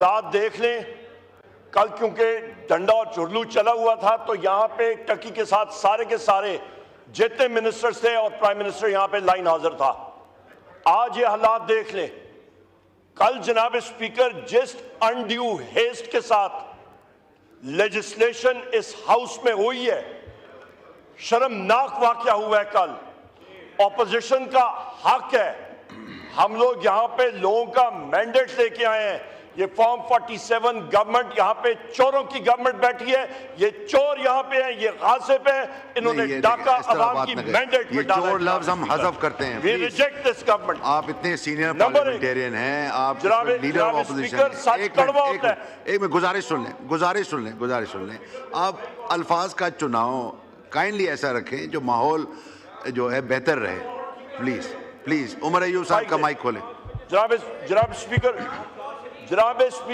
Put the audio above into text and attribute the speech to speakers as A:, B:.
A: रात देख लें, कल क्योंकि डंडा और चुरलू चला हुआ था तो यहां पे टकी के साथ सारे के सारे जितने मिनिस्टर्स थे और प्राइम मिनिस्टर यहां पे लाइन हाजिर था। आज ये हालात देख लें, कल जनाब स्पीकर जिस अनड्यू हेस्ट के साथ लेजिस्लेशन इस हाउस में हुई है, शर्मनाक वाकया हुआ है। कल ऑपोजिशन का हक है, हम लोग यहां पे लोगों का मैंडेट लेके आए हैं। ये फॉर्म 47 गवर्नमेंट यहां पे चोरों की गवर्नमेंट बैठी है, ये चोर यहां पे हैं, ये गासिब हैं, इन्होंने डाका अवाम की मैंडेट में डाला।
B: चोर लफ्ज हम हज़फ करते हैं।
A: We reject this government.
B: आप इतने सीनियर पार्लियामेंटेरियन हैं, आप लीडर ऑफ ऑपोजिशन। एक मिनट गुजारिश सुन लें। आप अल्फाज का चुनाव काइंडली ऐसा रखें जो माहौल जो है बेहतर रहे। प्लीज उमर अय्यूब साहब का माइक खोलें।
A: जनाब स्पीकर